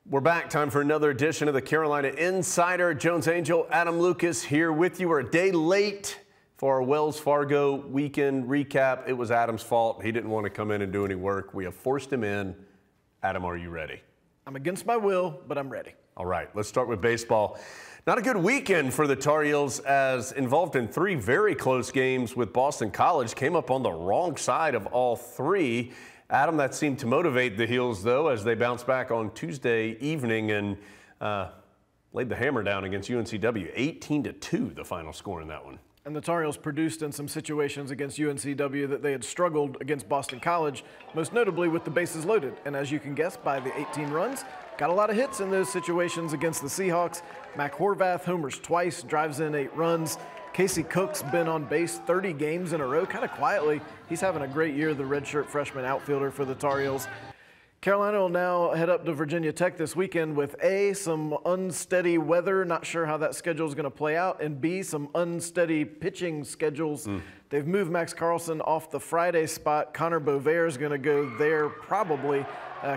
We're back. Time for another edition of the Carolina Insider. Jones Angell, Adam Lucas here with you. We're a day late for our Wells Fargo weekend recap. It was Adam's fault. He didn't want to come in and do any work. We have forced him in. Adam, are you ready? I'm against my will, but I'm ready. All right, let's start with baseball. Not a good weekend for the Tar Heels, as involved in three very close games with Boston College. Came up on the wrong side of all three. Adam, that seemed to motivate the Heels, though, as they bounced back on Tuesday evening and laid the hammer down against UNCW. 18-2, the final score in that one. And the Tar Heels produced in some situations against UNCW that they had struggled against Boston College, most notably with the bases loaded. And as you can guess by the 18 runs, got a lot of hits in those situations against the Seahawks. Mac Horvath homers twice, drives in 8 runs. Casey Cook's been on base 30 games in a row, kind of quietly. He's having a great year, the redshirt freshman outfielder for the Tar Heels. Carolina will now head up to Virginia Tech this weekend with A, some unsteady weather, not sure how that schedule is going to play out, and B, some unsteady pitching schedules. They've moved Max Carlson off the Friday spot. Connor Bovair is going to go there probably.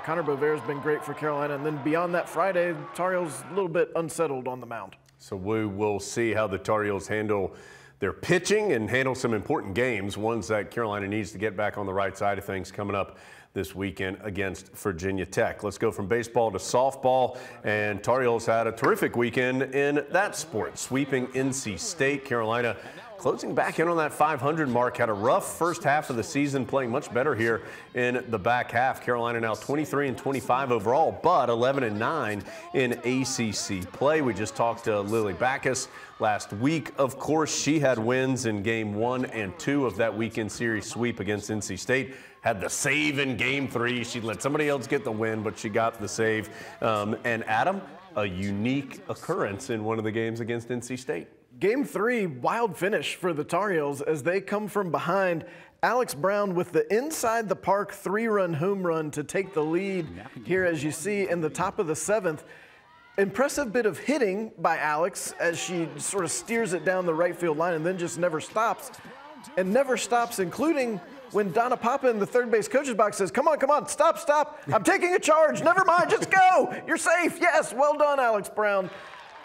Connor Bovair has been great for Carolina. And then beyond that Friday, Tar Heels a little bit unsettled on the mound. So we will see how the Tar Heels handle their pitching and handle some important games, ones that Carolina needs to get back on the right side of things coming up this weekend against Virginia Tech. Let's go from baseball to softball, and Tar Heels had a terrific weekend in that sport, sweeping NC State. Carolina closing back in on that 500 mark, had a rough first half of the season, playing much better here in the back half. Carolina now 23-25 overall, but 11-9 in ACC play. We just talked to Lily Backus last week. Of course, she had wins in game 1 and 2 of that weekend series sweep against NC State. Had the save in game 3. She let somebody else get the win, but she got the save. And Adam, a unique occurrence in one of the games against NC State. Game 3, wild finish for the Tar Heels as they come from behind. Alex Brown with the inside the park 3-run home run to take the lead here, as you see in the top of the 7th. Impressive bit of hitting by Alex as she sort of steers it down the right field line and then just never stops. And never stops, including when Donna Papa in the third base coach's box says, come on, stop. I'm taking a charge. Never mind, just go. You're safe. Yes, well done, Alex Brown.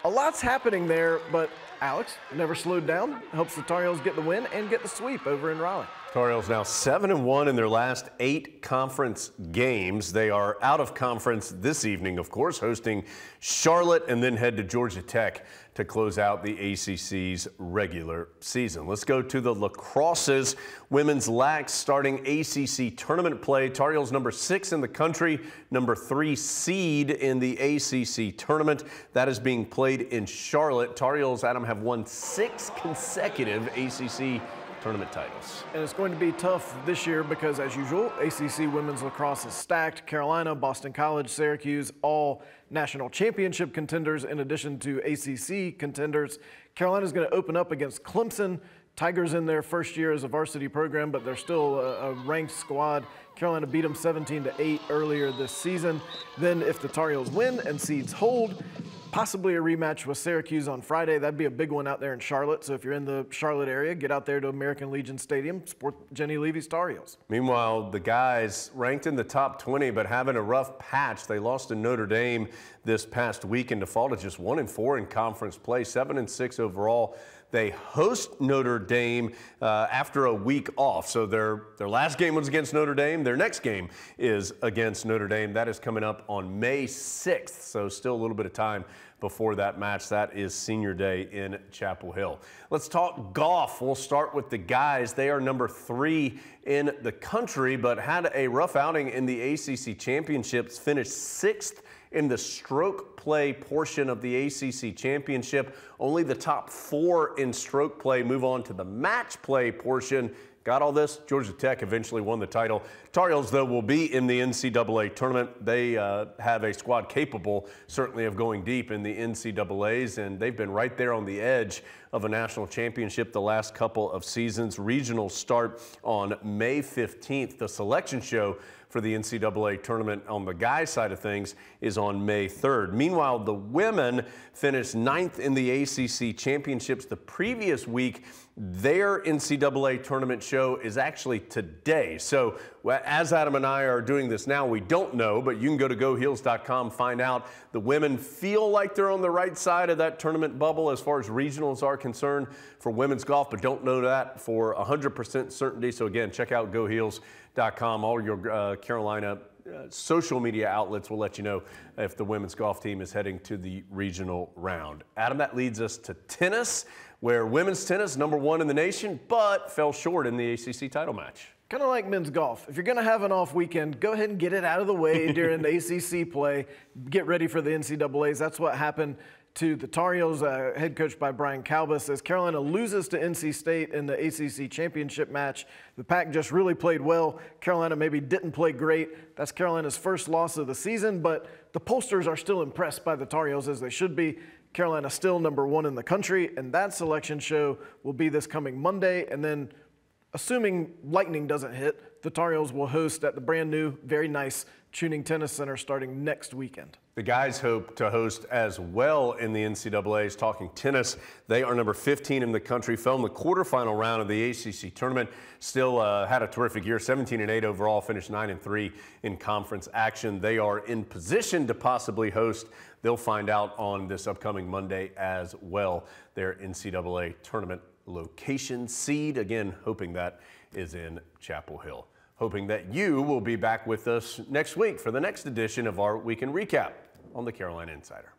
A lot's happening there, but Alex never slowed down, helps the Tar Heels get the win and get the sweep over in Raleigh. Tar Heels now 7-1 in their last 8 conference games. They are out of conference this evening, of course, hosting Charlotte and then head to Georgia Tech to close out the ACC's regular season. Let's go to the lacrosses. Women's Lax starting ACC tournament play. Tar Heels number 6 in the country, number 3 seed in the ACC tournament. That is being played in Charlotte. Tar Heels, Adam, have won 6 consecutive ACC tournament titles. And it's going to be tough this year because, as usual, ACC women's lacrosse is stacked. Carolina, Boston College, Syracuse, all national championship contenders in addition to ACC contenders. Carolina's going to open up against Clemson. Tigers in their first year as a varsity program, but they're still a ranked squad. Carolina beat them 17-8 earlier this season. Then if the Tar Heels win and seeds hold, possibly a rematch with Syracuse on Friday. That'd be a big one out there in Charlotte. So if you're in the Charlotte area, get out there to American Legion Stadium, support Jenny Levy's Tar Heels. Meanwhile, the guys ranked in the top 20, but having a rough patch. They lost to Notre Dame this past week and defaulted just 1-4 in conference play, 7-6 overall. They host Notre Dame after a week off. So their last game was against Notre Dame. Their next game is against Notre Dame. That is coming up on May 6th. So still a little bit of time before that match. That is Senior Day in Chapel Hill. Let's talk golf. We'll start with the guys. They are number 3 in the country, but had a rough outing in the ACC Championships, finished 6th in the stroke play portion of the ACC Championship. Only the top 4 in stroke play move on to the match play portion. Got all this? Georgia Tech eventually won the title. Tar Heels, though, will be in the NCAA tournament. They have a squad capable, certainly, of going deep in the NCAAs, and they've been right there on the edge of a national championship the last couple of seasons. Regionals start on May 15th. The selection show for the NCAA tournament on the guys side of things is on May 3rd. Meanwhile, the women finished 9th in the ACC championships the previous week. Their NCAA tournament show is actually today. So as Adam and I are doing this now, we don't know, but you can go to GoHeels.com, find out. The women feel like they're on the right side of that tournament bubble as far as regionals are concerned for women's golf, but don't know that for 100% certainty. So again, check out GoHeels.com. All your Carolina social media outlets will let you know if the women's golf team is heading to the regional round. Adam, that leads us to tennis, where women's tennis, #1 in the nation, but fell short in the ACC title match. Kind of like men's golf. If you're going to have an off weekend, go ahead and get it out of the way during the ACC play. Get ready for the NCAAs. That's what happened to the Tar Heels, head coached by Brian Calbus, as Carolina loses to NC State in the ACC championship match. The Pack just really played well. Carolina maybe didn't play great. That's Carolina's first loss of the season, but the pollsters are still impressed by the Tar Heels, as they should be. Carolina still #1 in the country, and that selection show will be this coming Monday. And then, assuming lightning doesn't hit, the Tar Heels will host at the brand new, very nice Tuning Tennis Center starting next weekend. The guys hope to host as well in the NCAAs. Talking tennis, they are #15 in the country, fell in the quarterfinal round of the ACC tournament. Still had a terrific year, 17-8 overall, finished 9-3 in conference action. They are in position to possibly host. They'll find out on this upcoming Monday as well, their NCAA tournament location seed. Again, hoping that is in Chapel Hill. Hoping that you will be back with us next week for the next edition of our Weekend Recap on the Carolina Insider.